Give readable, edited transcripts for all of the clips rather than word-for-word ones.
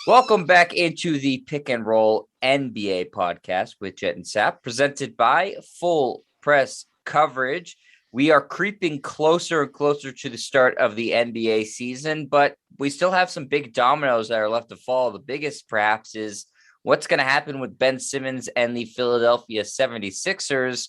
Welcome back into the Pick and Roll NBA podcast with Jet and Sap, presented by Full Press Coverage. We are creeping closer and closer to the start of the NBA season, but we still have some big dominoes that are left to fall. The biggest, perhaps, is what's going to happen with Ben Simmons and the Philadelphia 76ers.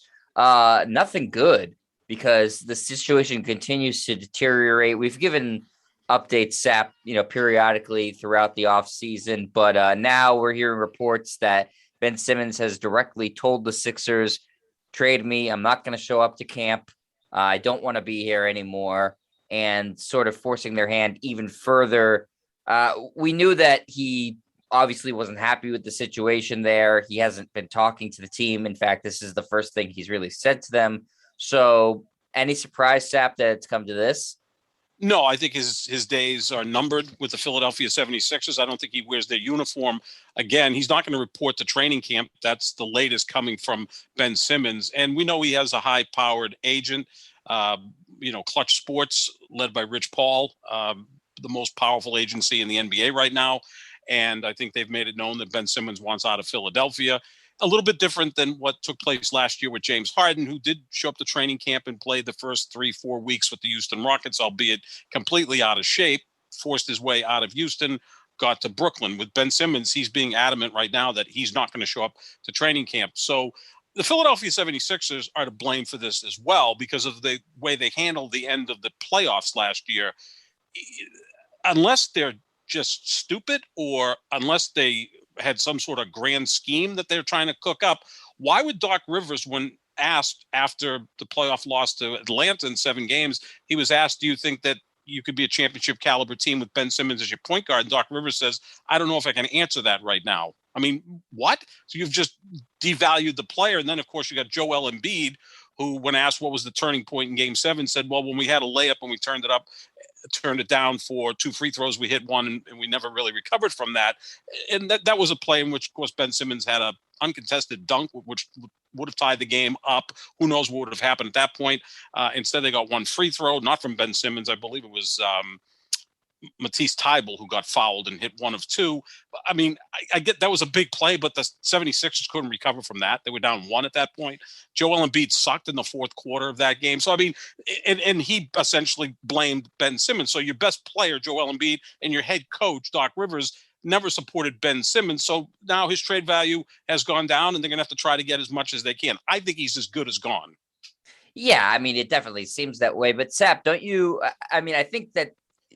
Nothing good, because the situation continues to deteriorate. We've given updates, Sap, periodically throughout the offseason. But now we're hearing reports that Ben Simmons has directly told the Sixers, trade me. I'm not going to show up to camp. I don't want to be here anymore, and sort of forcing their hand even further. We knew that he obviously wasn't happy with the situation there. He hasn't been talking to the team. In fact, this is the first thing he's really said to them. So any surprise, Sap, that it's come to this? No, I think his days are numbered with the Philadelphia 76ers. I don't think he wears their uniform again. He's not going to report to training camp. That's the latest coming from Ben Simmons. And we know he has a high-powered agent, Clutch Sports, led by Rich Paul, the most powerful agency in the NBA right now. And I think they've made it known that Ben Simmons wants out of Philadelphia. A little bit different than what took place last year with James Harden, who did show up to training camp and play the first 3-4 weeks with the Houston Rockets, albeit completely out of shape, forced his way out of Houston, got to Brooklyn. With Ben Simmons, he's being adamant right now that he's not going to show up to training camp. So the Philadelphia 76ers are to blame for this as well, because of the way they handled the end of the playoffs last year. Unless they're just stupid, or unless they had some sort of grand scheme that they're trying to cook up, why would Doc Rivers, when asked after the playoff loss to Atlanta in 7 games, he was asked, do you think that you could be a championship caliber team with Ben Simmons as your point guard? And Doc Rivers says, I don't know if I can answer that right now. I mean, what? So you've just devalued the player. And then, of course, you got Joel Embiid, who, when asked what was the turning point in Game 7, said, well, when we had a layup and we turned it down for 2 free throws, we hit one, and we never really recovered from that. And that was a play in which, of course, Ben Simmons had a uncontested dunk, which would have tied the game up. Who knows what would have happened at that point? Instead, they got 1 free throw, not from Ben Simmons. I believe it was Matisse Thybulle, who got fouled and hit 1 of 2. I mean, I get that was a big play, but the 76ers couldn't recover from that. They were down 1 at that point. Joel Embiid sucked in the 4th quarter of that game. So, I mean, and he essentially blamed Ben Simmons. So your best player, Joel Embiid, and your head coach, Doc Rivers, never supported Ben Simmons. So now his trade value has gone down, and they're going to have to try to get as much as they can. I think he's as good as gone. Yeah, I mean, it definitely seems that way. But Sap, don't you? I mean, I think that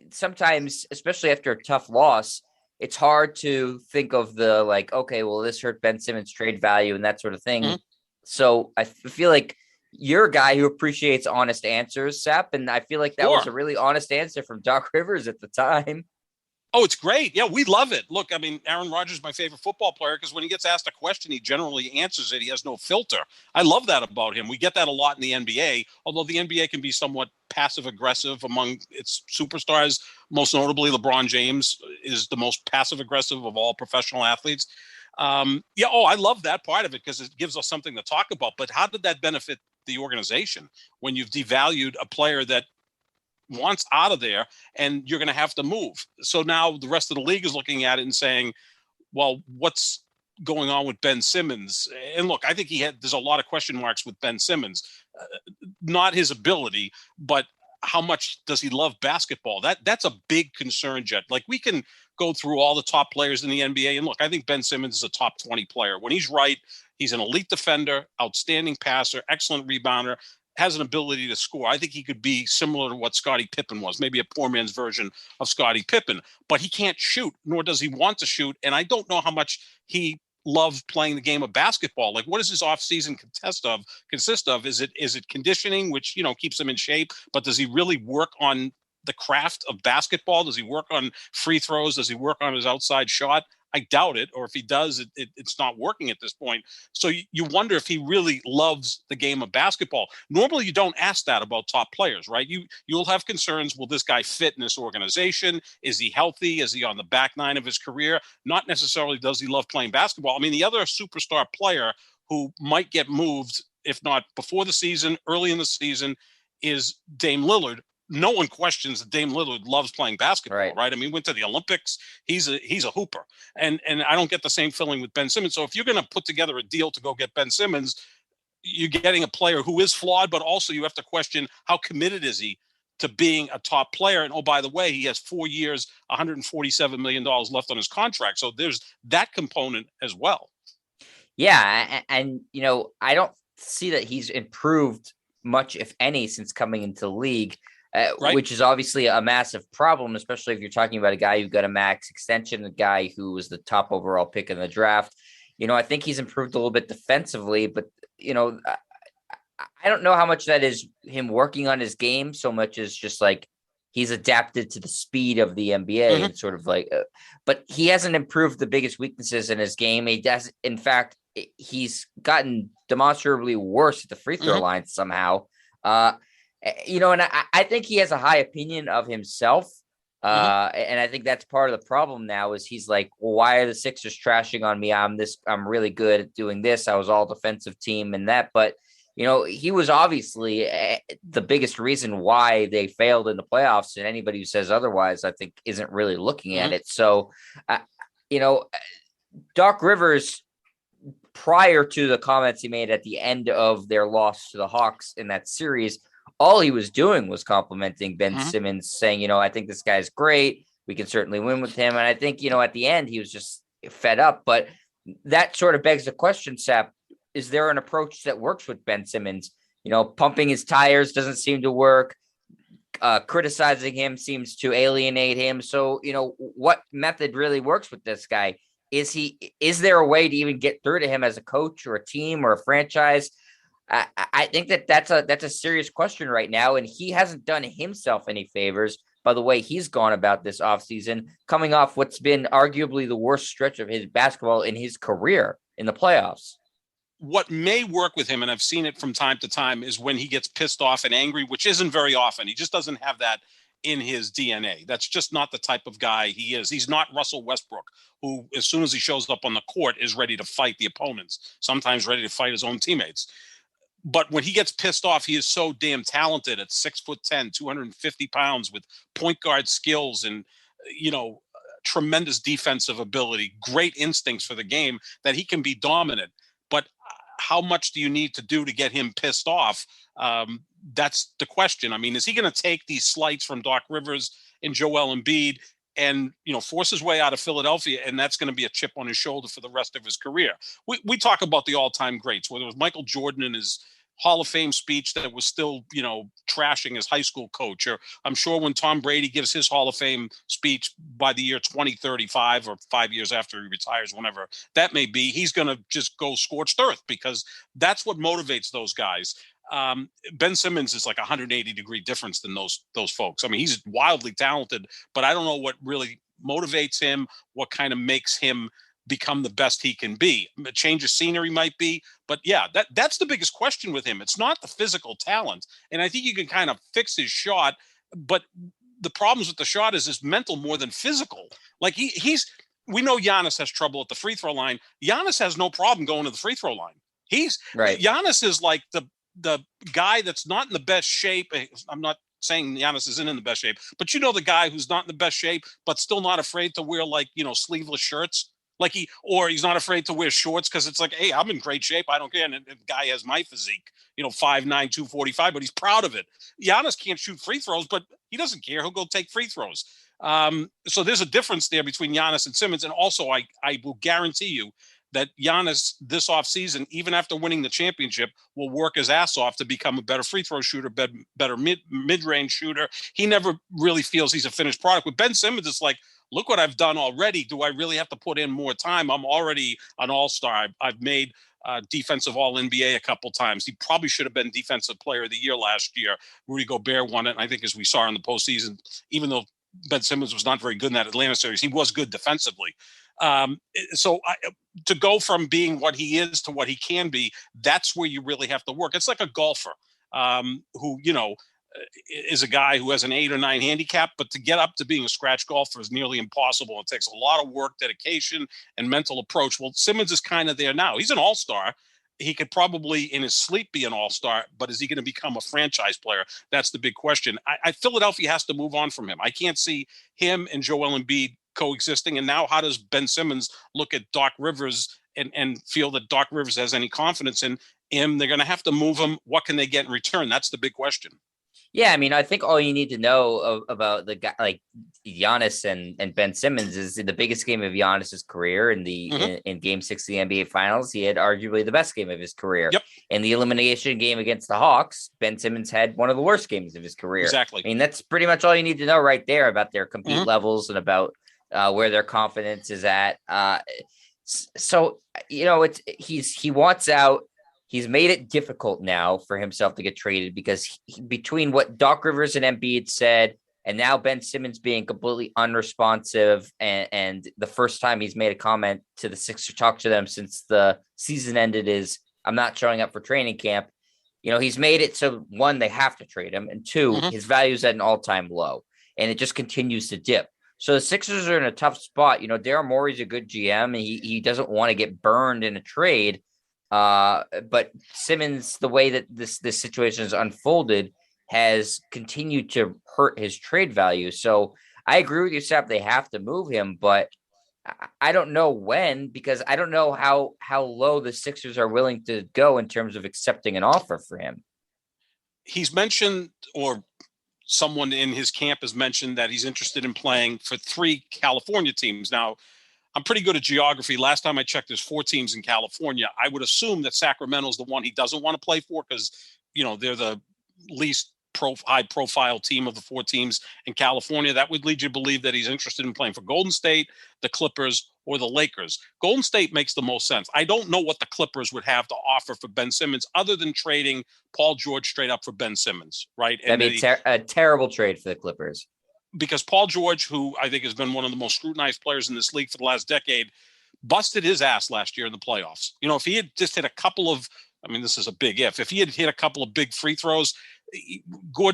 sometimes, especially after a tough loss, it's hard to think of the okay, well, this hurt Ben Simmons' trade value and that sort of thing. Mm-hmm. So I feel like you're a guy who appreciates honest answers, Sap, and I feel like that was a really honest answer from Doc Rivers at the time. Oh, it's great. Yeah, we love it. Look, I mean, Aaron Rodgers is my favorite football player because when he gets asked a question, he generally answers it. He has no filter. I love that about him. We get that a lot in the NBA, although the NBA can be somewhat passive-aggressive among its superstars. Most notably, LeBron James is the most passive-aggressive of all professional athletes. I love that part of it because it gives us something to talk about. But how did that benefit the organization when you've devalued a player that wants out of there and you're going to have to move? So now the rest of the league is looking at it and saying, well, what's going on with Ben Simmons? And look, I think there's a lot of question marks with Ben Simmons, not his ability, but how much does he love basketball? That's a big concern, Jet. Like, we can go through all the top players in the NBA. And look, I think Ben Simmons is a top 20 player. When he's right, he's an elite defender, outstanding passer, excellent rebounder, has an ability to score. I think he could be similar to what Scottie Pippen was, maybe a poor man's version of Scottie Pippen, but he can't shoot, nor does he want to shoot. And I don't know how much he loves playing the game of basketball. Like, what does his offseason consist of? Is it conditioning, which, keeps him in shape, but does he really work on the craft of basketball? Does he work on free throws? Does he work on his outside shot? I doubt it. Or if he does, it's not working at this point. So you wonder if he really loves the game of basketball. Normally, you don't ask that about top players, right? You'll have concerns. Will this guy fit in this organization? Is he healthy? Is he on the back nine of his career? Not necessarily does he love playing basketball. I mean, the other superstar player who might get moved, if not before the season, early in the season, is Dame Lillard. no one questions that Dame Lillard loves playing basketball, Right. right? I mean, he went to the Olympics. He's a hooper, and I don't get the same feeling with Ben Simmons. So if you're going to put together a deal to go get Ben Simmons, you're getting a player who is flawed, but also you have to question how committed is he to being a top player. And oh, by the way, he has 4 years, $147 million left on his contract. So there's that component as well. Yeah, and I don't see that he's improved much, if any, since coming into the league, Right. which is obviously a massive problem, especially if you're talking about a guy who got a max extension, a guy who was the top overall pick in the draft. I think he's improved a little bit defensively, but I don't know how much that is him working on his game so much as just like he's adapted to the speed of the NBA and sort of like, but he hasn't improved the biggest weaknesses in his game. He does, in fact, he's gotten demonstrably worse at the free throw line somehow. And I think he has a high opinion of himself. And I think that's part of the problem now is he's like, well, why are the Sixers trashing on me? I'm really good at doing this. I was all defensive team and that, but he was obviously the biggest reason why they failed in the playoffs, and anybody who says otherwise, I think, isn't really looking at it. So, Doc Rivers, prior to the comments he made at the end of their loss to the Hawks in that series, all he was doing was complimenting Ben Simmons, saying, I think this guy's great. We can certainly win with him. And I think, at the end, he was just fed up. But that sort of begs the question, Sap, is there an approach that works with Ben Simmons? Pumping his tires doesn't seem to work. Criticizing him seems to alienate him. So, what method really works with this guy? Is there a way to even get through to him as a coach or a team or a franchise? I think that's a serious question right now. And he hasn't done himself any favors by the way he's gone about this offseason, coming off what's been arguably the worst stretch of his basketball in his career in the playoffs. What may work with him, and I've seen it from time to time, is when he gets pissed off and angry, which isn't very often. He just doesn't have that in his DNA. That's just not the type of guy he is. He's not Russell Westbrook, who, as soon as he shows up on the court, is ready to fight the opponents, sometimes ready to fight his own teammates. But when he gets pissed off, he is so damn talented at 6'10", 250 pounds with point guard skills and, tremendous defensive ability, great instincts for the game, that he can be dominant. But how much do you need to do to get him pissed off? That's the question. I mean, is he going to take these slights from Doc Rivers and Joel Embiid and, force his way out of Philadelphia, and that's going to be a chip on his shoulder for the rest of his career? We talk about the all-time greats, whether it was Michael Jordan in his Hall of Fame speech that was still, trashing his high school coach, or I'm sure when Tom Brady gives his Hall of Fame speech by the year 2035 or 5 years after he retires, whenever that may be, he's going to just go scorched earth because that's what motivates those guys. Ben Simmons is like 180-degree difference than those folks. I mean, he's wildly talented, but I don't know what really motivates him, what kind of makes him become the best he can be. A change of scenery might be, but yeah, that's the biggest question with him. It's not the physical talent, and I think you can kind of fix his shot, but the problems with the shot is his mental more than physical. Like we know Giannis has trouble at the free throw line. Giannis has no problem going to the free throw line. Giannis is like the guy that's not in the best shape. I'm not saying Giannis isn't in the best shape, but the guy who's not in the best shape, but still not afraid to wear sleeveless shirts. He's not afraid to wear shorts because it's like, hey, I'm in great shape. I don't care. And the guy has my physique, 5'9", 245, but he's proud of it. Giannis can't shoot free throws, but he doesn't care. He'll go take free throws. So there's a difference there between Giannis and Simmons. And also, I will guarantee you that Giannis this offseason, even after winning the championship, will work his ass off to become a better free throw shooter, better mid-range shooter. He never really feels he's a finished product. With Ben Simmons, it's like, look what I've done already. Do I really have to put in more time? I'm already an all-star. I've made defensive all-NBA a couple times. He probably should have been defensive player of the year last year. Rudy Gobert won it. And I think as we saw in the postseason, even though Ben Simmons was not very good in that Atlanta series, he was good defensively. To go from being what he is to what he can be, that's where you really have to work. It's like a golfer who, is a guy who has an 8 or 9 handicap, but to get up to being a scratch golfer is nearly impossible. It takes a lot of work, dedication, and mental approach. Well, Simmons is kind of there now. He's an all-star. he could probably in his sleep be an all-star, but is he going to become a franchise player? That's the big question. Philadelphia has to move on from him. I can't see him and Joel Embiid coexisting. And now how does Ben Simmons look at Doc Rivers and feel that Doc Rivers has any confidence in him? They're going to have to move him. What can they get in return? That's the big question. Yeah, I mean, I think all you need to know about the guy like Giannis and Ben Simmons is in the biggest game of Giannis's career in Game 6 of the NBA Finals. He had arguably the best game of his career. Yep. In the elimination game against the Hawks, Ben Simmons had one of the worst games of his career. Exactly. I mean, that's pretty much all you need to know right there about their compete levels and about where their confidence is at. So he wants out. He's made it difficult now for himself to get traded because between what Doc Rivers and Embiid said and now Ben Simmons being completely unresponsive and the first time he's made a comment to the Sixers, talk to them since the season ended is, I'm not showing up for training camp. He's made it so, one, they have to trade him, and two, his value is at an all-time low, and it just continues to dip. So the Sixers are in a tough spot. Daryl Morey's a good GM, and he doesn't want to get burned in a trade. But Simmons, the way that this situation has unfolded, has continued to hurt his trade value. So I agree with you, Sap. They have to move him, but I don't know when, because I don't know how low the Sixers are willing to go in terms of accepting an offer for him. He's mentioned, or someone in his camp has mentioned, that he's interested in playing for 3 California teams. Now, I'm pretty good at geography. Last time I checked, there's 4 teams in California. I would assume that Sacramento's the one he doesn't want to play for because, they're the least high-profile team of the 4 teams in California. That would lead you to believe that he's interested in playing for Golden State, the Clippers, or the Lakers. Golden State makes the most sense. I don't know what the Clippers would have to offer for Ben Simmons other than trading Paul George straight up for Ben Simmons, right? That'd be a terrible trade for the Clippers. Because Paul George, who I think has been one of the most scrutinized players in this league for the last decade, busted his ass last year in the playoffs. If he had just hit a couple of, this is a big if he had hit a couple of big free throws,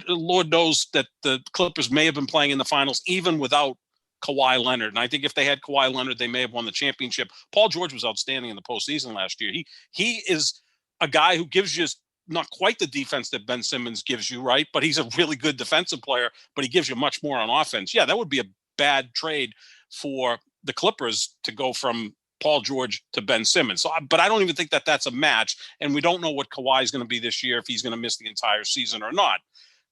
Lord knows that the Clippers may have been playing in the finals even without Kawhi Leonard. And I think if they had Kawhi Leonard, they may have won the championship. Paul George was outstanding in the postseason last year. He is a guy who gives you not quite the defense that Ben Simmons gives you, right? But he's a really good defensive player, but he gives you much more on offense. Yeah, that would be a bad trade for the Clippers to go from Paul George to Ben Simmons. So, but I don't even think that that's a match, and we don't know what Kawhi is going to be this year, if he's going to miss the entire season or not.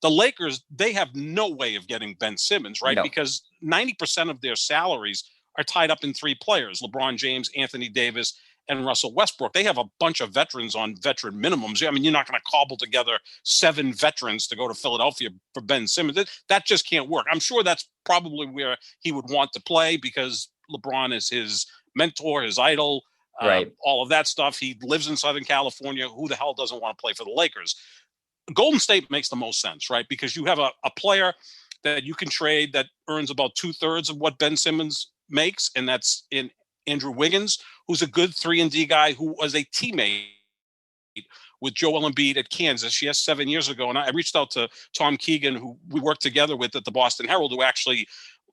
The Lakers, they have no way of getting Ben Simmons, right? No. Because 90% of their salaries are tied up in 3 players: LeBron James, Anthony Davis, and Russell Westbrook. They have a bunch of veterans on veteran minimums. You're not going to cobble together 7 veterans to go to Philadelphia for Ben Simmons. That just can't work. I'm sure that's probably where he would want to play because LeBron is his mentor, his idol, right? All of that stuff. He lives in Southern California. Who the hell doesn't want to play for the Lakers? Golden State makes the most sense, right? Because you have a player that you can trade that earns about 2/3 of what Ben Simmons makes, and that's in Andrew Wiggins, who's a good 3-and-D guy who was a teammate with Joel Embiid at Kansas. Yes, 7 years ago. And I reached out to Tom Keegan, who we worked together with at the Boston Herald, who actually,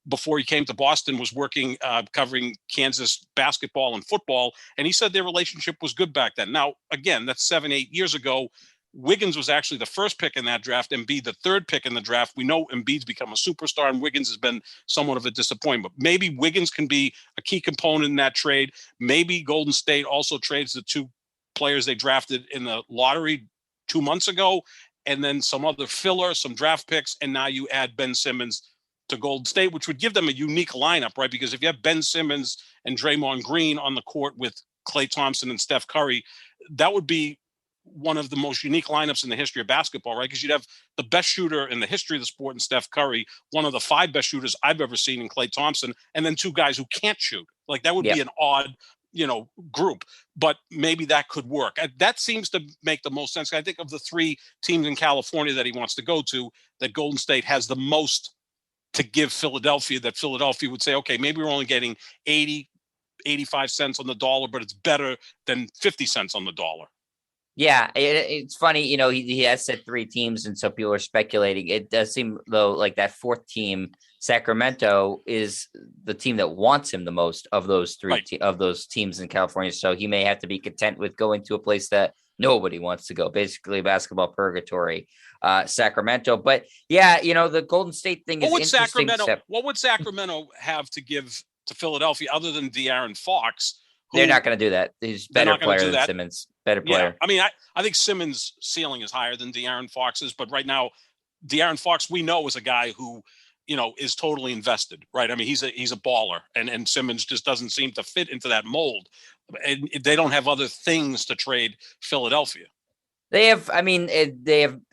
before he came to Boston, was working covering Kansas basketball and football. And he said their relationship was good back then. Now, again, that's 7-8 years ago. Wiggins was actually the first pick in that draft, Embiid the 3rd pick in the draft. We know Embiid's become a superstar, and Wiggins has been somewhat of a disappointment. But maybe Wiggins can be a key component in that trade. Maybe Golden State also trades the 2 players they drafted in the lottery 2 months ago, and then some other filler, some draft picks, and now you add Ben Simmons to Golden State, which would give them a unique lineup, right? Because if you have Ben Simmons and Draymond Green on the court with Klay Thompson and Steph Curry, that would be one of the most unique lineups in the history of basketball, right? Because you'd have the best shooter in the history of the sport in Steph Curry, one of the 5 best shooters I've ever seen in Klay Thompson, and then 2 guys who can't shoot. Like, that would be an odd, group, but maybe that could work. That seems to make the most sense. I think of the 3 teams in California that he wants to go to, that Golden State has the most to give Philadelphia, that Philadelphia would say, okay, maybe we're only getting 80, 85 cents on the dollar, but it's better than 50 cents on the dollar. Yeah, it's funny, he has said three teams, and so people are speculating. It does seem though like that fourth team, Sacramento, is the team that wants him the most of those Right. of those teams in California. So he may have to be content with going to a place that nobody wants to go, basically basketball purgatory, Sacramento. But yeah, the Golden State thing is interesting. What would Sacramento have to give to Philadelphia other than De'Aaron Fox, They're who not going to do that. He's a they're better not going to player do than that? Simmons, better Yeah. player. I mean, I think Simmons' ceiling is higher than De'Aaron Fox's, but right now, De'Aaron Fox, we know, is a guy who, is totally invested, right? I mean, he's a baller, and Simmons just doesn't seem to fit into that mold. And they don't have other things to trade Philadelphia. They have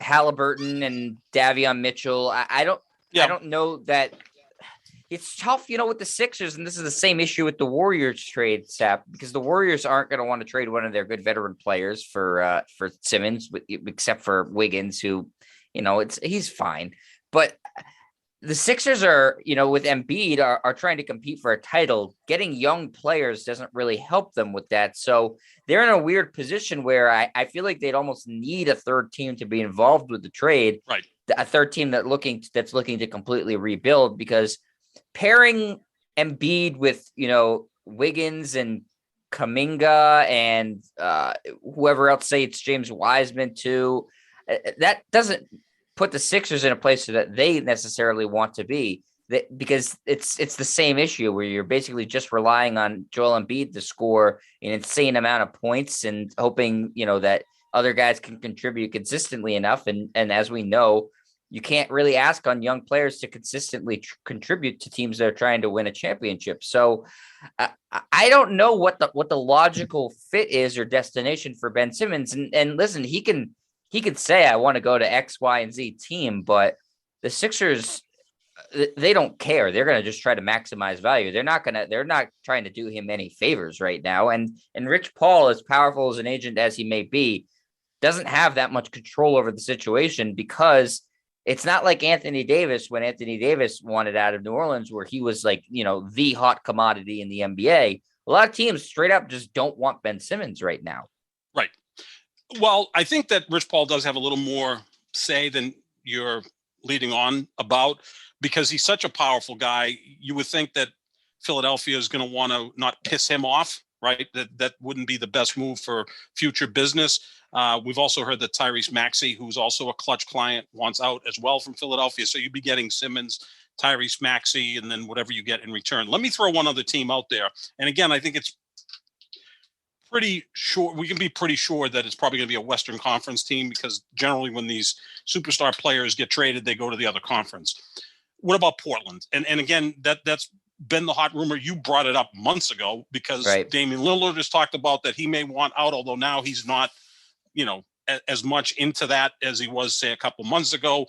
Halliburton and Davion Mitchell. I don't know that it's tough, with the Sixers, and this is the same issue with the Warriors trade, Sap, because the Warriors aren't going to want to trade one of their good veteran players for Simmons, except for Wiggins, who, he's fine. But the Sixers are, with Embiid, are trying to compete for a title. Getting young players doesn't really help them with that. So they're in a weird position where I feel like they'd almost need a third team to be involved with the trade. Right. A third team that's looking to completely rebuild, because pairing Embiid with, Wiggins and Kuminga and whoever else, say it's James Wiseman too, that doesn't put the Sixers in a place that they necessarily want to be. Because it's the same issue where you're basically just relying on Joel Embiid to score an insane amount of points and hoping, that other guys can contribute consistently enough. And as we know, you can't really ask on young players to consistently contribute to teams that are trying to win a championship. So I don't know what the logical fit is or destination for Ben Simmons. And listen, he can say, I want to go to X, Y, and Z team, but the Sixers, they don't care. They're going to just try to maximize value. They're not trying to do him any favors right now. And Rich Paul, as powerful as an agent as he may be, doesn't have that much control over the situation, because it's not like Anthony Davis, when Anthony Davis wanted out of New Orleans, where he was like, the hot commodity in the NBA. A lot of teams straight up just don't want Ben Simmons right now. Right. Well, I think that Rich Paul does have a little more say than you're leading on about, because he's such a powerful guy. You would think that Philadelphia is going to want to not piss him off, right? That wouldn't be the best move for future business. We've also heard that Tyrese Maxey, who's also a Clutch client, wants out as well from Philadelphia. So you'd be getting Simmons, Tyrese Maxey, and then whatever you get in return. Let me throw one other team out there. And again, I think it's pretty sure we can be pretty sure that it's probably going to be a Western Conference team, because generally when these superstar players get traded, they go to the other conference. What about Portland? And again, that's been the hot rumor. You brought it up months ago, because right. Damian Lillard has talked about that he may want out, although now he's not, as much into that as he was, say, a couple months ago.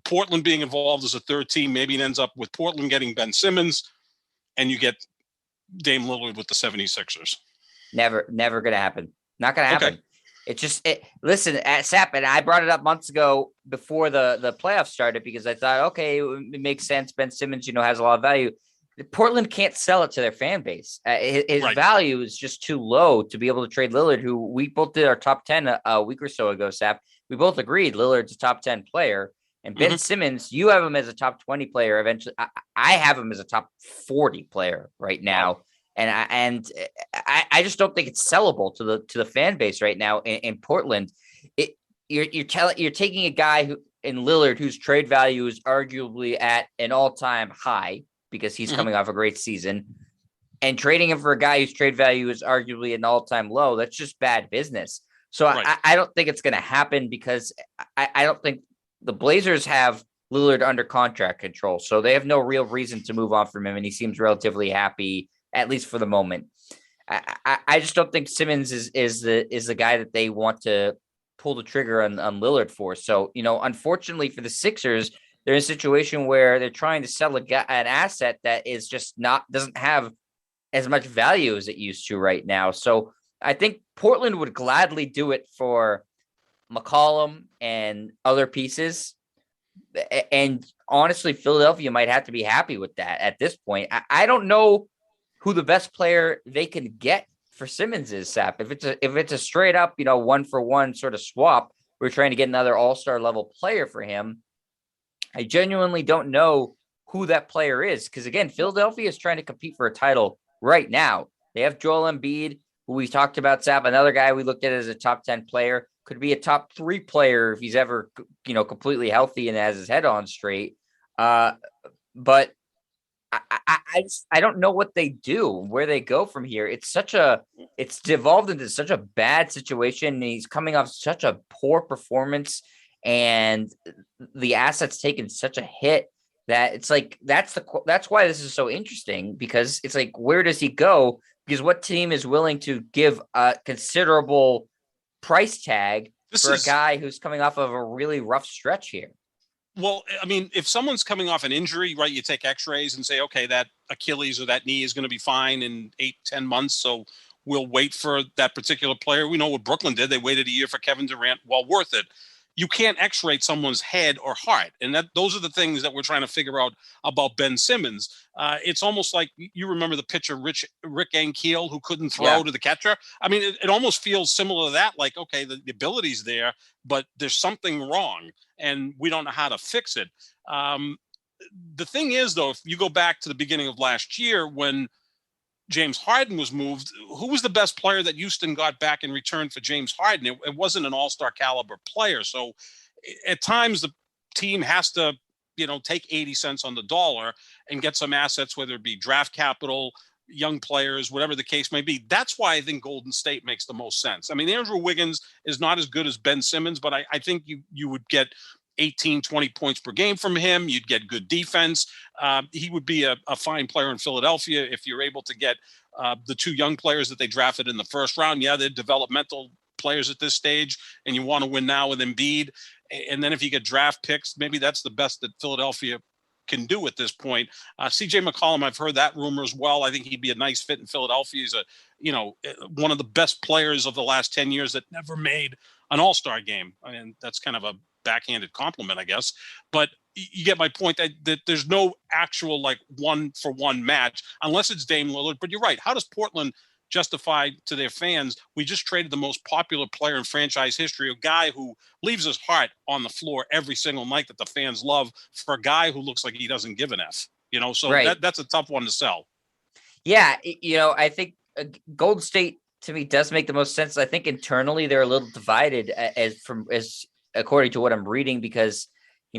Portland being involved as a third team, maybe it ends up with Portland getting Ben Simmons, and you get Dame Lillard with the 76ers. Never going to happen. Not going to happen. Okay. It's just listen, at Sap, and I brought it up months ago before the playoffs started, because I thought, okay, it makes sense. Ben Simmons, has a lot of value. Portland can't sell it to their fan base. His right. value is just too low to be able to trade Lillard, who we both did our top 10 a week or so ago, Sap. We both agreed Lillard's a top 10 player. And Ben Simmons, you have him as a top 20 player. Eventually, I have him as a top 40 player right now. Wow. And I just don't think it's sellable to the fan base right now in Portland. You're taking a guy who in Lillard, whose trade value is arguably at an all-time high, because he's coming off a great season, and trading him for a guy whose trade value is arguably an all-time low. That's just bad business. So right. I don't think it's going to happen, because I don't think the Blazers have Lillard under contract control. So they have no real reason to move on from him. And he seems relatively happy, at least for the moment. I just don't think Simmons is the guy that they want to pull the trigger on Lillard for. So, unfortunately for the Sixers, they're in a situation where they're trying to sell an asset that is just doesn't have as much value as it used to right now. So I think Portland would gladly do it for McCollum and other pieces. And honestly, Philadelphia might have to be happy with that at this point. I don't know who the best player they can get for Simmons is, Sap. If it's a straight up, 1-for-1 sort of swap, we're trying to get another all-star level player for him. I genuinely don't know who that player is because, again, Philadelphia is trying to compete for a title right now. They have Joel Embiid, who we talked about, Sap, another guy we looked at as a top 10 player, could be a top 3 player if he's ever, completely healthy and has his head on straight. But I don't know what they do, where they go from here. It's devolved into such a bad situation. And he's coming off such a poor performance, and the assets taken such a hit that it's like that's why this is so interesting, because it's like, where does he go? Because what team is willing to give a considerable price tag for a guy who's coming off of a really rough stretch here? Well, I mean, if someone's coming off an injury, right, you take x-rays and say, okay, that Achilles or that knee is going to be fine in 8-10 months. So we'll wait for that particular player. We know what Brooklyn did. They waited a year for Kevin Durant. Well, worth it. You can't x-ray someone's head or heart. And those are the things that we're trying to figure out about Ben Simmons. It's almost like, you remember the pitcher, Rick Ankiel, who couldn't throw to the catcher. I mean, it almost feels similar to that. Like, okay, the ability's there, but there's something wrong and we don't know how to fix it. The thing is, though, if you go back to the beginning of last year when James Harden was moved, who was the best player that Houston got back in return for James Harden? It wasn't an all-star caliber player. So at times the team has to, take 80 cents on the dollar and get some assets, whether it be draft capital, young players, whatever the case may be. That's why I think Golden State makes the most sense. I mean, Andrew Wiggins is not as good as Ben Simmons, but I think you would get 18, 20 points per game from him. You'd get good defense. He would be a fine player in Philadelphia if you're able to get the 2 young players that they drafted in the first round. Yeah, they're developmental players at this stage, and you want to win now with Embiid. And then if you get draft picks, maybe that's the best that Philadelphia can do at this point. CJ McCollum, I've heard that rumor as well. I think he'd be a nice fit in Philadelphia. He's one of the best players of the last 10 years that never made an all-star game. I mean, that's kind of a backhanded compliment, I guess. But you get my point that there's no actual like 1-for-1 match unless it's Dame Lillard. But you're right. How does Portland justify to their fans, we just traded the most popular player in franchise history, a guy who leaves his heart on the floor every single night that the fans love, for a guy who looks like he doesn't give an F, so right. That's a tough one to sell. Yeah. I think Golden State to me does make the most sense. I think internally they're a little divided as according to what I'm reading, because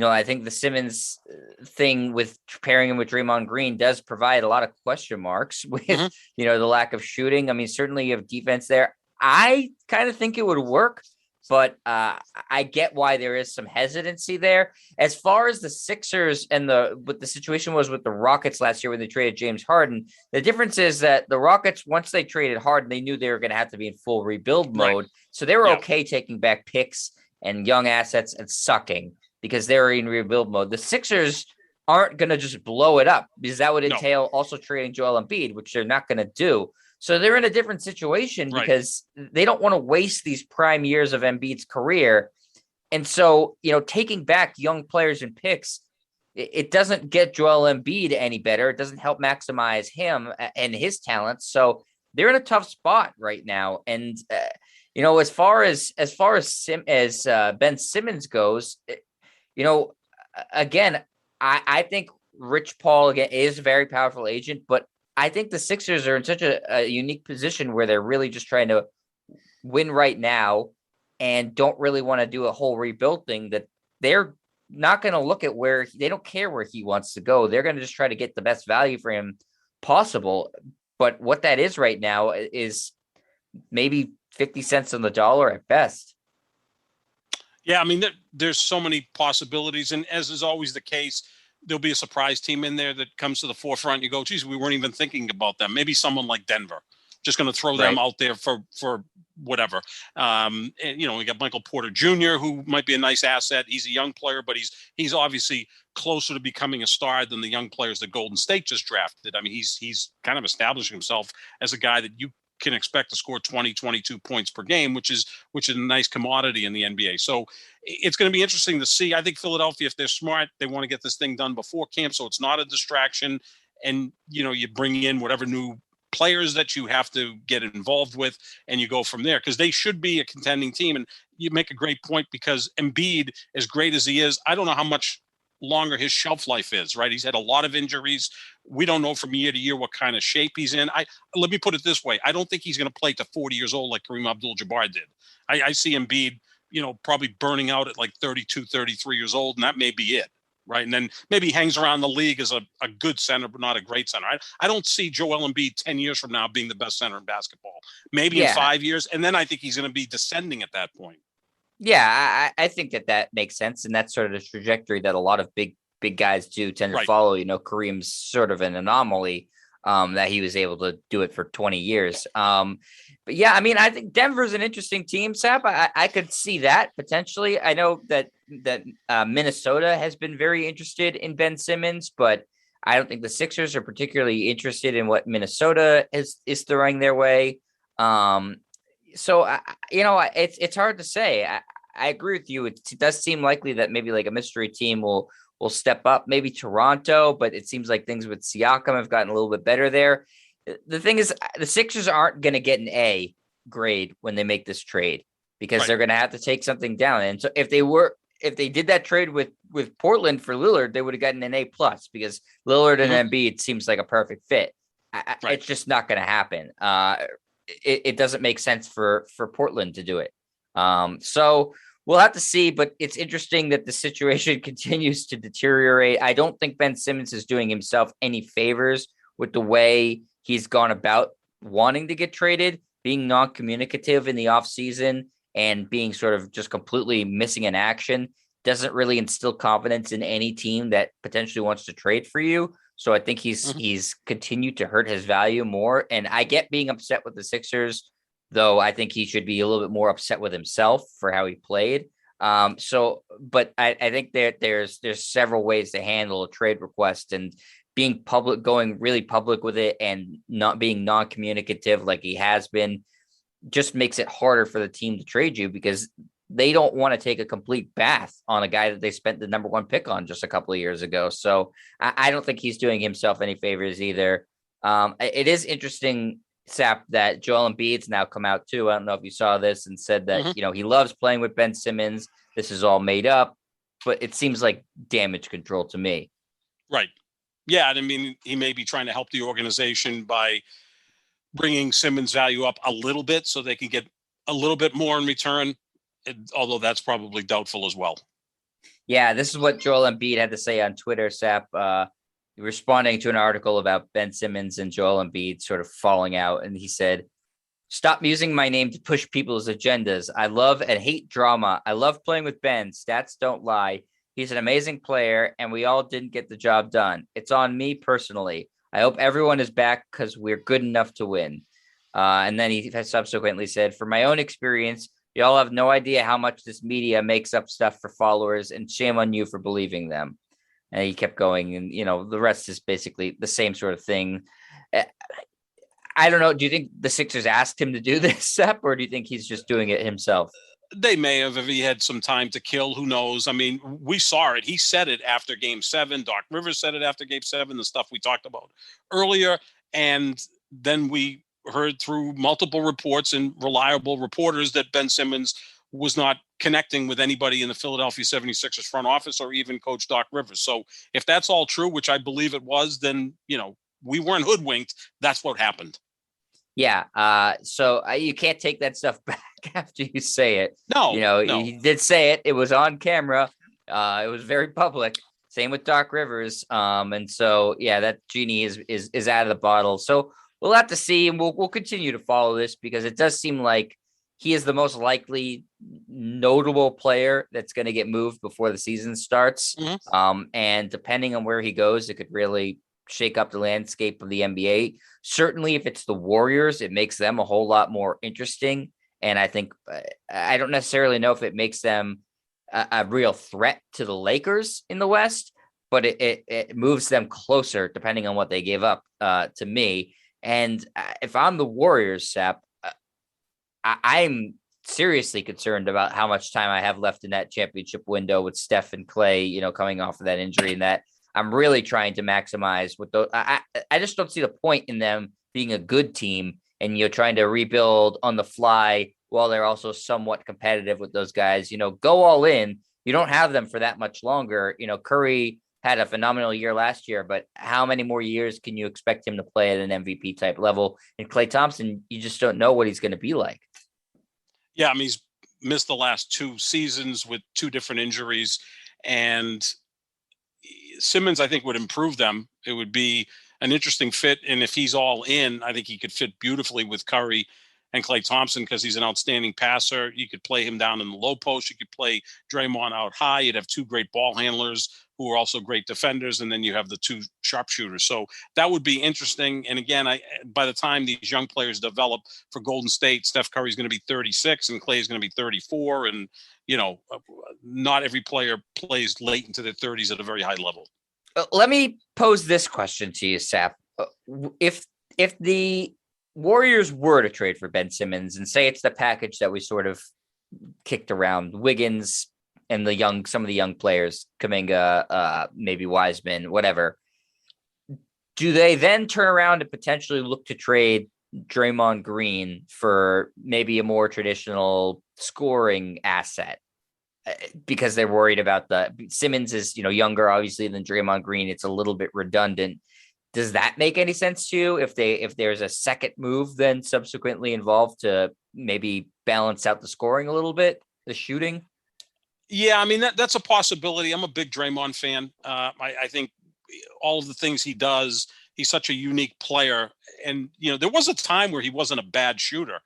I think the Simmons thing with pairing him with Draymond Green does provide a lot of question marks with, the lack of shooting. I mean, certainly you have defense there. I kind of think it would work, but I get why there is some hesitancy there. As far as the Sixers and what the situation was with the Rockets last year when they traded James Harden, the difference is that the Rockets, once they traded Harden, they knew they were going to have to be in full rebuild mode. Right. So they were okay taking back picks and young assets and sucking, because they're in rebuild mode. The Sixers aren't going to just blow it up, because that would entail also trading Joel Embiid, which they're not going to do. So they're in a different situation because they don't want to waste these prime years of Embiid's career. And so, taking back young players and picks, it doesn't get Joel Embiid any better. It doesn't help maximize him and his talents. So they're in a tough spot right now. And, as far as Ben Simmons goes, again, I think Rich Paul again is a very powerful agent, but I think the Sixers are in such a unique position where they're really just trying to win right now and don't really want to do a whole rebuild thing, that they're not going to look at they don't care where he wants to go. They're going to just try to get the best value for him possible. But what that is right now is maybe 50 cents on the dollar at best. Yeah, I mean, there's so many possibilities. And as is always the case, there'll be a surprise team in there that comes to the forefront. You go, geez, we weren't even thinking about them. Maybe someone like Denver, just going to throw them out there for whatever. And, we got Michael Porter Jr., who might be a nice asset. He's a young player, but he's obviously closer to becoming a star than the young players that Golden State just drafted. I mean, he's kind of establishing himself as a guy that you can expect to score 20, 22 points per game, which is a nice commodity in the NBA. So it's going to be interesting to see. I think Philadelphia, if they're smart, they want to get this thing done before camp, so it's not a distraction. And, you bring in whatever new players that you have to get involved with, and you go from there, because they should be a contending team. And you make a great point, because Embiid, as great as he is, I don't know how much longer his shelf life is, right? He's had a lot of injuries. We don't know from year to year what kind of shape he's in. Let me put it this way. I don't think he's going to play to 40 years old like Kareem Abdul-Jabbar did. I see Embiid, probably burning out at like 32, 33 years old, and that may be it, right? And then maybe he hangs around the league as a good center, but not a great center. I don't see Joel Embiid 10 years from now being the best center in basketball. Maybe in 5 years, and then I think he's going to be descending at that point. Yeah, I think that makes sense, and that's sort of the trajectory that a lot of big guys do tend to follow. Kareem's sort of an anomaly, that he was able to do it for 20 years. But yeah, I mean, I think Denver's an interesting team, Sap. I could see that potentially. I know that Minnesota has been very interested in Ben Simmons, but I don't think the Sixers are particularly interested in what Minnesota is throwing their way. So, it's hard to say. I agree with you. It does seem likely that maybe like a mystery team will step up, maybe Toronto, but it seems like things with Siakam have gotten a little bit better there. The thing is, the Sixers aren't going to get an A grade when they make this trade, because they're going to have to take something down. And so if they did that trade with Portland for Lillard, they would have gotten an A+, because Lillard and Embiid seems like a perfect fit. It's just not going to happen. It doesn't make sense for Portland to do it. So we'll have to see, but it's interesting that the situation continues to deteriorate. I don't think Ben Simmons is doing himself any favors with the way he's gone about wanting to get traded, being non-communicative in the offseason and being sort of just completely missing in action. Doesn't really instill confidence in any team that potentially wants to trade for you. So I think he's continued to hurt his value more. And I get being upset with the Sixers, though I think he should be a little bit more upset with himself for how he played. But I think that there's several ways to handle a trade request, and being public, going really public with it, and not being non-communicative like he has been, just makes it harder for the team to trade you, because they don't want to take a complete bath on a guy that they spent the number 1 pick on just a couple of years ago. So I don't think he's doing himself any favors either. It is interesting, Sap, that Joel Embiid's now come out too. I don't know if you saw this, and said that, he loves playing with Ben Simmons. This is all made up, but it seems like damage control to me. Right. Yeah. I mean, he may be trying to help the organization by bringing Simmons' value up a little bit so they can get a little bit more in return. Although that's probably doubtful as well. Yeah, this is what Joel Embiid had to say on Twitter, Sap, responding to an article about Ben Simmons and Joel Embiid sort of falling out. And he said, "Stop using my name to push people's agendas. I love and hate drama. I love playing with Ben. Stats don't lie. He's an amazing player, and we all didn't get the job done. It's on me personally. I hope everyone is back, because we're good enough to win." And then he has subsequently said, "For my own experience, y'all have no idea how much this media makes up stuff for followers, and shame on you for believing them." And he kept going, and the rest is basically the same sort of thing. I don't know. Do you think the Sixers asked him to do this, Sep, or do you think he's just doing it himself? They may have, if he had some time to kill. Who knows? I mean, we saw it. He said it after Game 7. Doc Rivers said it after Game 7, the stuff we talked about earlier. And then we heard through multiple reports and reliable reporters that Ben Simmons was not connecting with anybody in the Philadelphia 76ers front office, or even Coach Doc Rivers. So if that's all true, which I believe it was, then, we weren't hoodwinked. That's what happened. Yeah. So you can't take that stuff back after you say it. No. He did say it. It was on camera. It was very public. Same with Doc Rivers. And so, yeah, that genie is out of the bottle. So we'll have to see, and we'll continue to follow this, because it does seem like he is the most likely notable player that's going to get moved before the season starts. And depending on where he goes, it could really shake up the landscape of the NBA. Certainly, if it's the Warriors, it makes them a whole lot more interesting. And I think, I don't necessarily know if it makes them a real threat to the Lakers in the West, but it moves them closer depending on what they give up to me. And if I'm the Warriors, Sap, I'm seriously concerned about how much time I have left in that championship window with Steph and Clay, coming off of that injury, and that I'm really trying to maximize with those. I just don't see the point in them being a good team and you're trying to rebuild on the fly while they're also somewhat competitive with those guys, go all in. You don't have them for that much longer. Curry had a phenomenal year last year, but how many more years can you expect him to play at an MVP type level? And Klay Thompson, you just don't know what he's going to be like. Yeah, I mean, he's missed the last 2 seasons with 2 different injuries, and Simmons, I think, would improve them. It would be an interesting fit, and if he's all in, I think he could fit beautifully with Curry and Klay Thompson because he's an outstanding passer. You could play him down in the low post. You could play Draymond out high. You'd have 2 great ball handlers who are also great defenders, and then you have the 2 sharpshooters. So that would be interesting. And again, by the time these young players develop for Golden State, Steph Curry is going to be 36 and Klay is going to be 34. And, not every player plays late into their 30s at a very high level. Let me pose this question to you, Sap. If the Warriors were to trade for Ben Simmons and say it's the package that we sort of kicked around, Wiggins and some of the young players, Kuminga, maybe Wiseman, whatever, do they then turn around and potentially look to trade Draymond Green for maybe a more traditional scoring asset? Because they're worried about Simmons is, younger, obviously, than Draymond Green. It's a little bit redundant. Does that make any sense to you? If there's a second move then subsequently involved to maybe balance out the scoring a little bit, the shooting? Yeah, I mean, that's a possibility. I'm a big Draymond fan. I think all of the things he does, he's such a unique player. And, there was a time where he wasn't a bad shooter.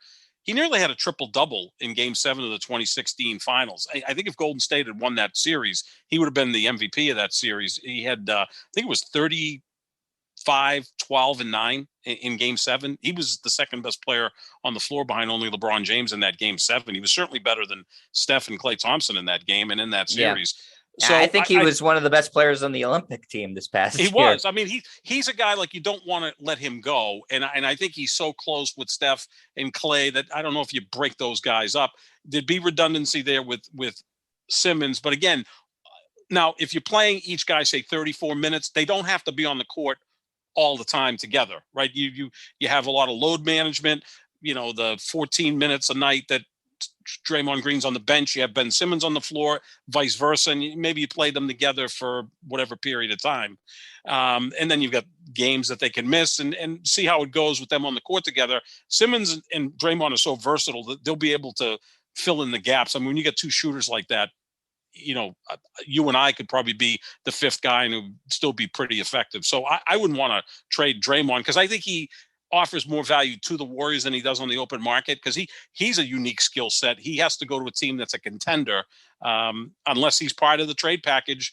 He nearly had a triple-double in Game 7 of the 2016 finals. I think if Golden State had won that series, he would have been the MVP of that series. He had, I think it was 35, 12, and 9 in Game 7. He was the second best player on the floor behind only LeBron James in that Game 7. He was certainly better than Steph and Klay Thompson in that game and in that series. Yeah. So I think he was one of the best players on the Olympic team this past year. He was. I mean, he's a guy like you don't want to let him go. And I think he's so close with Steph and Klay that I don't know if you break those guys up. There'd be redundancy there with Simmons. But again, now if you're playing each guy, say 34 minutes, they don't have to be on the court all the time together, right? You have a lot of load management, the 14 minutes a night that Draymond Green's on the bench, you have Ben Simmons on the floor, vice versa, and maybe you play them together for whatever period of time. And then you've got games that they can miss and see how it goes with them on the court together. Simmons and Draymond are so versatile that they'll be able to fill in the gaps. I mean, when you get 2 shooters like that, you and I could probably be the 5th guy and it would still be pretty effective. So I wouldn't want to trade Draymond because I think he offers more value to the Warriors than he does on the open market because he's a unique skill set. He has to go to a team that's a contender unless he's part of the trade package.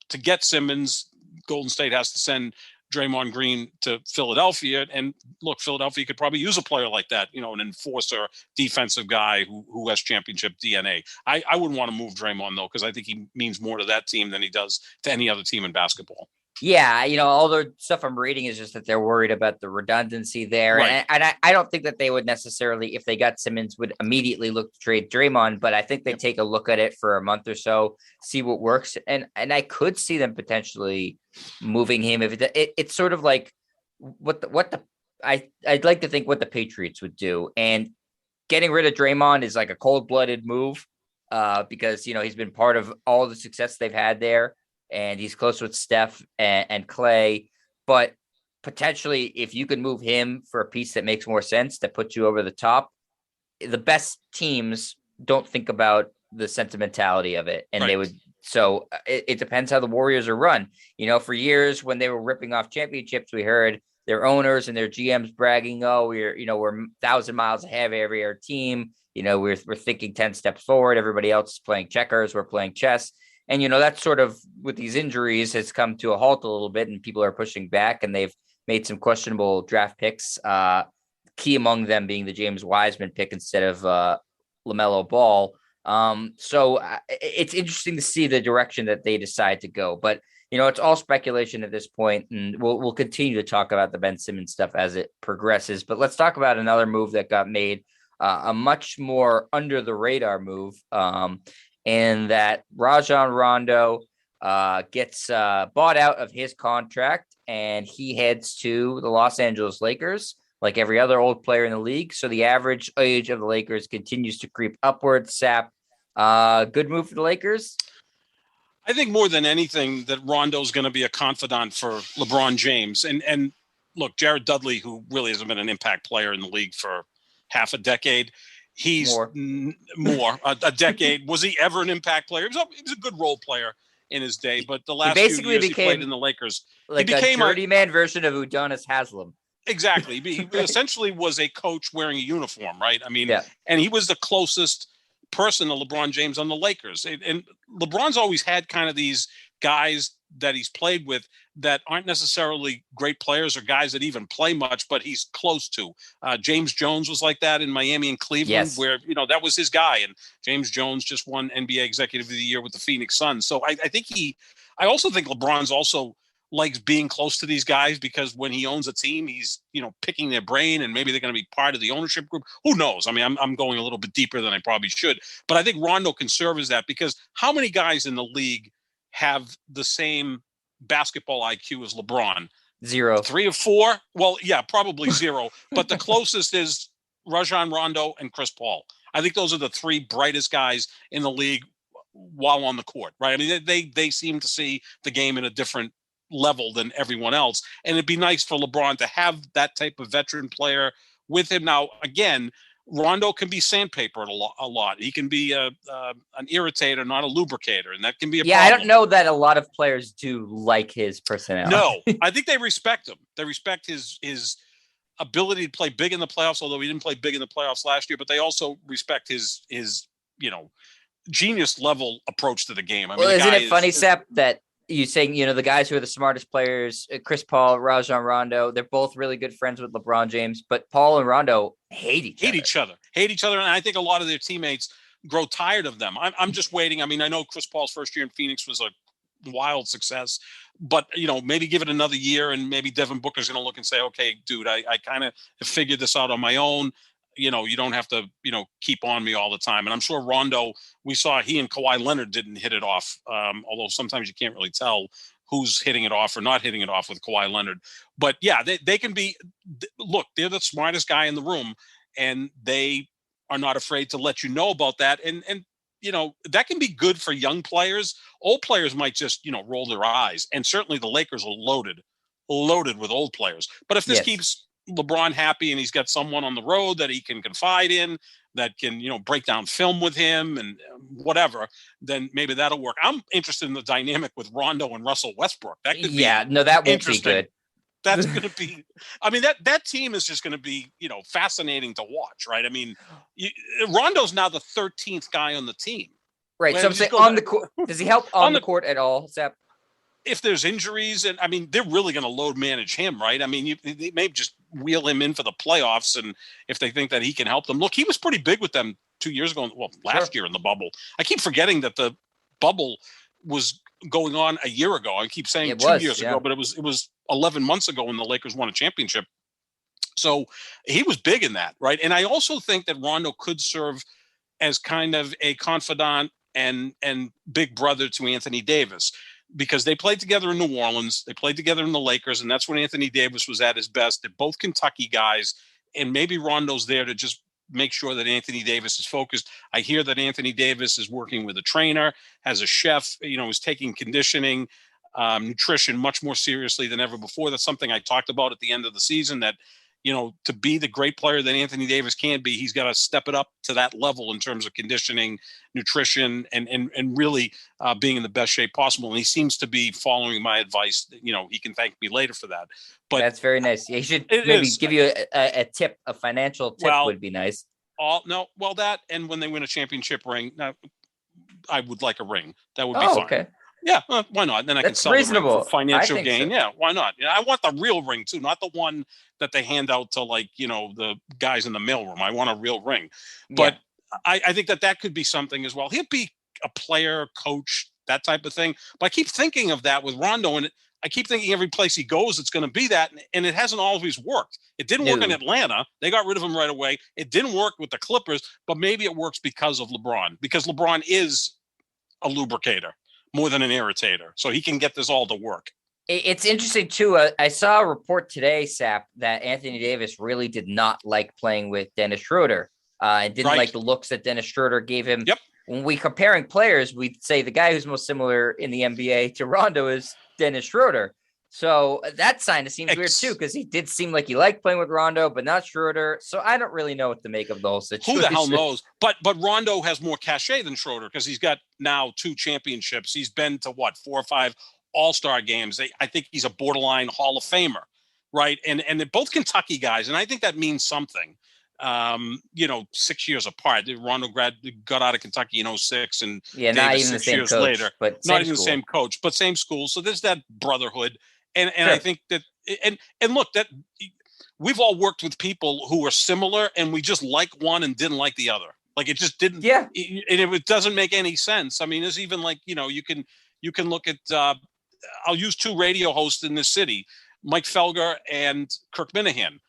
To get Simmons, Golden State has to send Draymond Green to Philadelphia. And look, Philadelphia could probably use a player like that, an enforcer, defensive guy who has championship DNA. I wouldn't want to move Draymond, though, because I think he means more to that team than he does to any other team in basketball. Yeah, all the stuff I'm reading is just that they're worried about the redundancy there. Right. And I don't think that they would necessarily, if they got Simmons, would immediately look to trade Draymond, but I think they take a look at it for a month or so, see what works. And I could see them potentially moving him if it's sort of like I'd like to think what the Patriots would do. And getting rid of Draymond is like a cold-blooded move because, he's been part of all the success they've had there. And he's close with Steph and Klay, but potentially if you could move him for a piece that makes more sense, that puts you over the top, the best teams don't think about the sentimentality of it. And They would, so it depends how the Warriors are run. For years when they were ripping off championships, we heard their owners and their GMs bragging, oh, we're 1,000 miles ahead of every other team. We're thinking 10 steps forward. Everybody else is playing checkers. We're playing chess. And, that's sort of with these injuries has come to a halt a little bit and people are pushing back and they've made some questionable draft picks, key among them being the James Wiseman pick instead of LaMelo Ball. So it's interesting to see the direction that they decide to go. But, it's all speculation at this point, and we'll continue to talk about the Ben Simmons stuff as it progresses. But let's talk about another move that got made, a much more under the radar move. And that Rajon Rondo gets bought out of his contract and he heads to the Los Angeles Lakers like every other old player in the league. So the average age of the Lakers continues to creep upwards. Sap, good move for the Lakers. I think more than anything that Rondo's going to be a confidant for LeBron James. And look, Jared Dudley, who really hasn't been an impact player in the league for half a decade, he's more a decade. Was he ever an impact player? He was a good role player in his day, but the last few years he played in the Lakers. Like he became a journeyman version of Udonis Haslem. Exactly. He essentially was a coach wearing a uniform, right? I mean, and he was the closest person to LeBron James on the Lakers. And LeBron's always had kind of these guys that he's played with that aren't necessarily great players or guys that even play much, but he's close to. James Jones was like that in Miami and Cleveland, where, that was his guy. And James Jones just won NBA Executive of the Year with the Phoenix Suns. So I also think LeBron's also likes being close to these guys because when he owns a team, he's, picking their brain and maybe they're going to be part of the ownership group. Who knows? I mean, I'm going a little bit deeper than I probably should, but I think Rondo can serve as that because how many guys in the league have the same basketball IQ as LeBron? 0. 3 or 4? Well, yeah, probably 0, but the closest is Rajon Rondo and Chris Paul. I think those are the 3 brightest guys in the league while on the court, right? I mean, they seem to see the game in a different level than everyone else. And it'd be nice for LeBron to have that type of veteran player with him. Now, again, Rondo can be sandpapered a lot. He can be an irritator, not a lubricator, and that can be a problem. I don't know that a lot of players do like his personality. No, I think they respect him. They respect his ability to play big in the playoffs, although he didn't play big in the playoffs last year, but they also respect his genius level approach to the game. I mean, isn't it funny, Sep, that you saying, the guys who are the smartest players, Chris Paul, Rajon Rondo, they're both really good friends with LeBron James, but Paul and Rondo hate each other. And I think a lot of their teammates grow tired of them. I'm just waiting. I mean, I know Chris Paul's first year in Phoenix was a wild success, but maybe give it another year and maybe Devin Booker's going to look and say, okay, dude, I kind of figured this out on my own. You don't have to, keep on me all the time. And I'm sure Rondo, we saw he and Kawhi Leonard didn't hit it off. Although sometimes you can't really tell who's hitting it off or not hitting it off with Kawhi Leonard. But yeah, they can be, look, they're the smartest guy in the room and they are not afraid to let you know about that. And that can be good for young players. Old players might just, roll their eyes. And certainly the Lakers are loaded with old players. But if this keeps LeBron happy and he's got someone on the road that he can confide in, that can, break down film with him and whatever, then maybe that'll work. I'm interested in the dynamic with Rondo and Russell Westbrook. That could be that won't be good. That's going to be, I mean, that team is just going to be, fascinating to watch, right? I mean, Rondo's now the 13th guy on the team. Right. So I'm saying on the court, does he help on the court at all, Zep? If there's injuries, and I mean, they're really going to load manage him, right? I mean, they may just wheel him in for the playoffs, and if they think that he can help them. Look, he was pretty big with them 2 years ago. Well, last year in the bubble. I keep forgetting that the bubble was going on a year ago. I keep saying 2 years ago, but it was 11 months ago when the Lakers won a championship. So he was big in that, right? And I also think that Rondo could serve as kind of a confidant and big brother to Anthony Davis, because they played together in New Orleans. They played together in the Lakers, and that's when Anthony Davis was at his best. They're both Kentucky guys, and maybe Rondo's there to just make sure that Anthony Davis is focused. I hear that Anthony Davis is working with a trainer, has a chef, is taking conditioning, nutrition much more seriously than ever before. That's something I talked about at the end of the season, that to be the great player that Anthony Davis can be, he's got to step it up to that level in terms of conditioning, nutrition, and really being in the best shape possible. And he seems to be following my advice. He can thank me later for that. But that's very nice. He should maybe give you a tip, a financial tip would be nice. That, and when they win a championship ring, I would like a ring. That would be fine. Okay. Yeah, why not? Then I can sell reasonable. The ring for financial gain. So. Yeah, why not? I want the real ring too, not the one that they hand out to the guys in the mailroom. I want a real ring. But I think that could be something as well. He'll be a player, coach, that type of thing. But I keep thinking of that with Rondo, and I keep thinking every place he goes, it's going to be that, and it hasn't always worked. It didn't work in Atlanta. They got rid of him right away. It didn't work with the Clippers, but maybe it works because of LeBron, because LeBron is a lubricator more than an irritator. So he can get this all to work. It's interesting too. I saw a report today, Sap, that Anthony Davis really did not like playing with Dennis Schroeder, and didn't like Right. the looks that Dennis Schroeder gave him. Yep. When we comparing players, we'd say the guy who's most similar in the NBA to Rondo is Dennis Schroeder. So that sign seems weird too, because he did seem like he liked playing with Rondo, but not Schroeder. So I don't really know what to make of the whole situation. Who the hell knows? But Rondo has more cachet than Schroeder because he's got now 2 championships. He's been to 4 or 5 All-Star games. I think he's a borderline Hall of Famer, right? And they're both Kentucky guys, and I think that means something. 6 years apart. Rondo got out of Kentucky in 06, and yeah, Davis not even 6 the same years coach, later. but Not even school. the same coach, but same school. So there's that brotherhood. And Sure. I think that and look, that we've all worked with people who are similar, and we just like one and didn't like the other. Like it just didn't. Yeah. And it doesn't make any sense. I mean, there's even like, you can look at, I'll use 2 radio hosts in this city, Mike Felger and Kirk Minahan.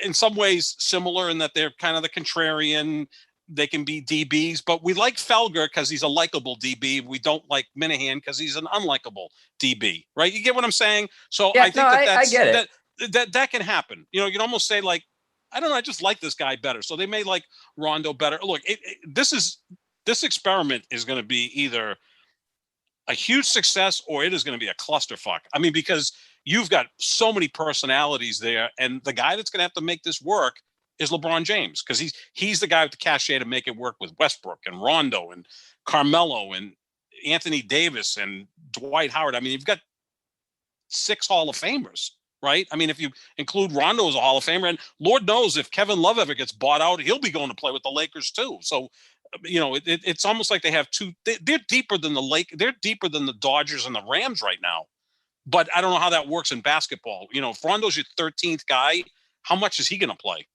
In some ways similar in that they're kind of the contrarian. They can be DBs, but we like Felger because he's a likable DB. We don't like Minahan because he's an unlikable DB, right? You get what I'm saying? So Yeah, I think I get it. that can happen. You can almost say like, I don't know, I just like this guy better. So they may like Rondo better. Look, this experiment is going to be either a huge success or it is going to be a clusterfuck. I mean, because you've got so many personalities there, and the guy that's going to have to make this work is LeBron James, because he's the guy with the cachet to make it work with Westbrook and Rondo and Carmelo and Anthony Davis and Dwight Howard. I mean, you've got 6 Hall of Famers, right? I mean, if you include Rondo as a Hall of Famer, and Lord knows if Kevin Love ever gets bought out, he'll be going to play with the Lakers too. So, it's almost like they have 2. They're deeper than They're deeper than the Dodgers and the Rams right now. But I don't know how that works in basketball. If Rondo's your 13th guy, how much is he going to play?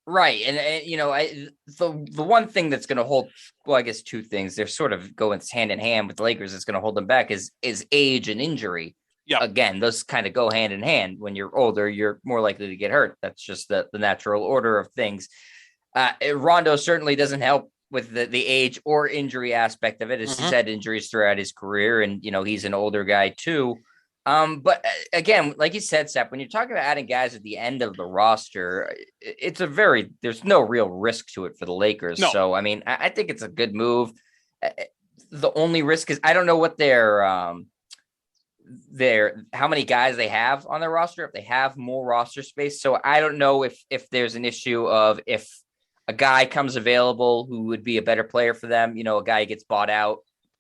Right. And the one thing that's going to hold, well, I guess 2 things, they're sort of going hand in hand with the Lakers that's going to hold them back is age and injury. Yeah. Again, those kind of go hand in hand. When you're older, you're more likely to get hurt. That's just the natural order of things. Rondo certainly doesn't help with the age or injury aspect of it. He's had injuries throughout his career, and he's an older guy too. But again, like you said, Seth, when you're talking about adding guys at the end of the roster, there's no real risk to it for the Lakers. No. So, I mean, I think it's a good move. The only risk is I don't know what how many guys they have on their roster, if they have more roster space. So I don't know if there's an issue of if a guy comes available who would be a better player for them, a guy gets bought out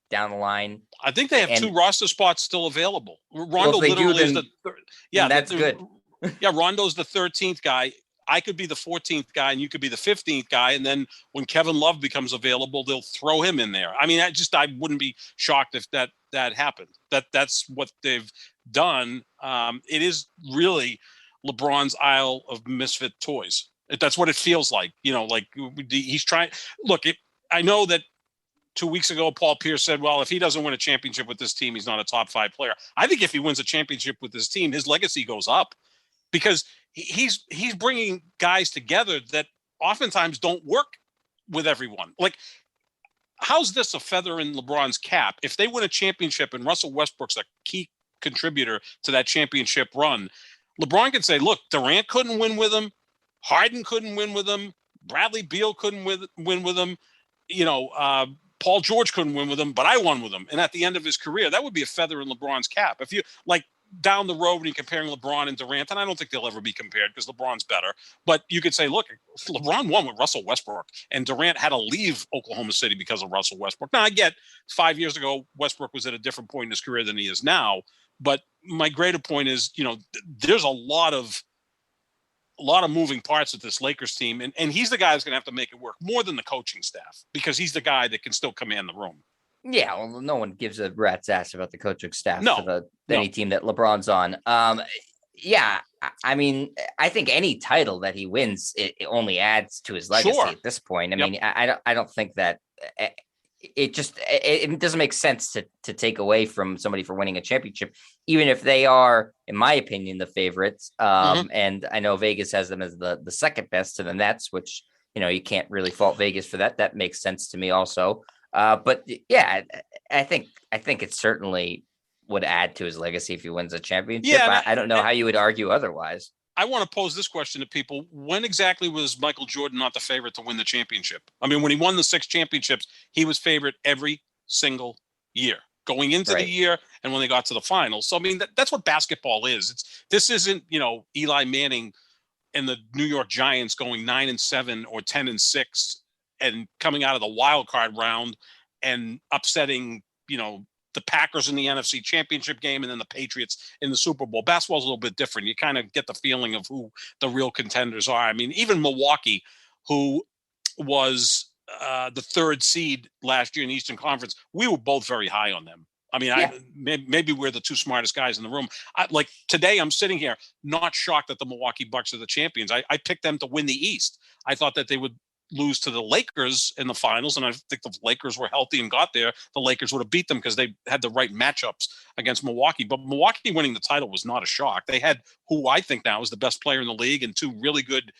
down the line. I think they have 2 roster spots still available. Rondo that's good. Yeah, Rondo's the 13th guy. I could be the 14th guy, and you could be the 15th guy. And then when Kevin Love becomes available, they'll throw him in there. I mean, I wouldn't be shocked if that happened. That's what they've done. It is really LeBron's Isle of Misfit Toys. That's what it feels like. Like he's trying. Look, I know that 2 weeks ago, Paul Pierce said, well, if he doesn't win a championship with this team, he's not a top 5 player. I think if he wins a championship with this team, his legacy goes up, because he's bringing guys together that oftentimes don't work with everyone. Like, how's this a feather in LeBron's cap? If they win a championship and Russell Westbrook's a key contributor to that championship run, LeBron can say, look, Durant couldn't win with him. Harden couldn't win with him. Bradley Beal couldn't win with him. Paul George couldn't win with him, but I won with him. And at the end of his career, that would be a feather in LeBron's cap. If you like down the road when you're comparing LeBron and Durant, and I don't think they'll ever be compared because LeBron's better, but you could say, look, LeBron won with Russell Westbrook, and Durant had to leave Oklahoma City because of Russell Westbrook. Now, I get 5 years ago, Westbrook was at a different point in his career than he is now. But my greater point is, there's a lot of moving parts with this Lakers team. And he's the guy who's going to have to make it work more than the coaching staff, because he's the guy that can still command the room. Yeah, well, no one gives a rat's ass about the coaching staff for any team that LeBron's on. Yeah, I mean, I think any title that he wins, it only adds to his legacy at this point. I mean, I don't think that it doesn't make sense to take away from somebody for winning a championship, even if they are, in my opinion, the favorites. And I know Vegas has them as the second best to the Nets, which, you can't really fault Vegas for that. That makes sense to me also. But yeah, I think it's certainly would add to his legacy if he wins a championship. Yeah, I don't know how you would argue otherwise. I want to pose this question to people. When exactly was Michael Jordan not the favorite to win the championship? I mean, when he won the 6 championships, he was favorite every single year going into the year and when they got to the finals. So, I mean, that's what basketball is. This isn't, Eli Manning and the New York Giants going 9-7 or 10-6 and coming out of the wild card round and upsetting, the Packers in the NFC Championship game and then the Patriots in the Super Bowl. Basketball's a little bit different. You kind of get the feeling of who the real contenders are. I mean, even Milwaukee, who was the 3rd seed last year in the Eastern Conference, we were both very high on them. I mean, maybe we're the 2 smartest guys in the room. Like today, I'm sitting here not shocked that the Milwaukee Bucks are the champions. I picked them to win the East. I thought that they would lose to the Lakers in the finals, and I think the Lakers were healthy and got there, the Lakers would have beat them because they had the right matchups against Milwaukee. But Milwaukee winning the title was not a shock. They had who I think now is the best player in the league and 2 really good,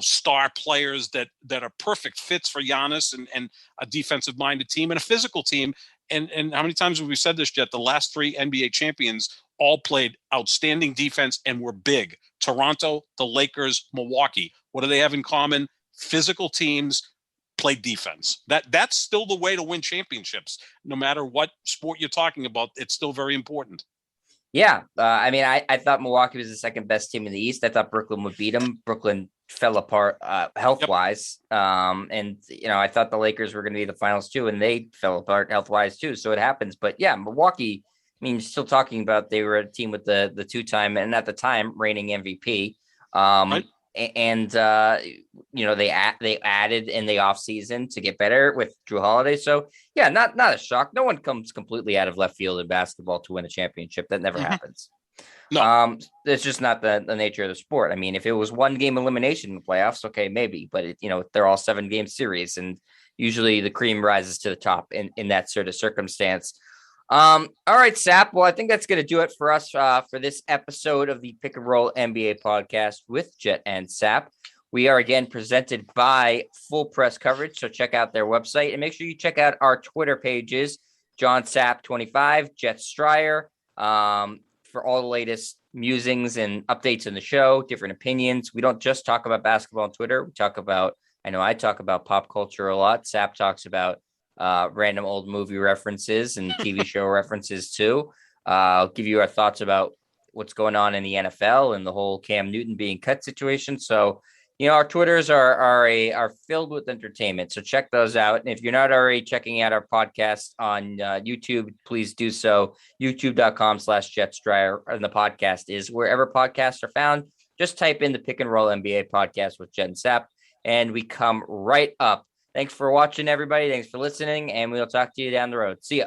star players that are perfect fits for Giannis and a defensive-minded team and a physical team. And how many times have we said this, Jet? The last 3 NBA champions all played outstanding defense and were big. Toronto, the Lakers, Milwaukee. What do they have in common? Physical teams play defense. That's still the way to win championships. No matter what sport you're talking about, it's still very important. Yeah. I mean, I thought Milwaukee was the 2nd best team in the East. I thought Brooklyn would beat them. Brooklyn fell apart health-wise. Yep. And, I thought the Lakers were going to be the finals too, and they fell apart health-wise too. So it happens. But yeah, Milwaukee, I mean, still talking about they were a team with the 2-time and at the time reigning MVP. Right. And they added in the offseason to get better with Drew Holiday. So yeah, not a shock. No one comes completely out of left field in basketball to win a championship. That never happens. No, it's just not the nature of the sport. I mean, if it was 1 game elimination in the playoffs, okay, maybe, but they're all 7-game series, and usually the cream rises to the top in that sort of circumstance. All right, Sap. Well, I think that's going to do it for us for this episode of the Pick and Roll NBA podcast with Jet and Sap. We are again presented by Full Press Coverage, so check out their website and make sure you check out our Twitter pages, John Sap 25, Jet Stryer, for all the latest musings and updates in the show, different opinions. We don't just talk about basketball on Twitter. We talk about, I talk about pop culture a lot. Sap talks about random old movie references and TV show references too. I'll give you our thoughts about what's going on in the NFL and the whole Cam Newton being cut situation. So, our Twitters are filled with entertainment. So check those out. And if you're not already checking out our podcast on YouTube, please do so. YouTube.com/JetStryer. And the podcast is wherever podcasts are found. Just type in the Pick and Roll NBA podcast with Jet and Sap, and we come right up. Thanks for watching, everybody. Thanks for listening, and we'll talk to you down the road. See ya.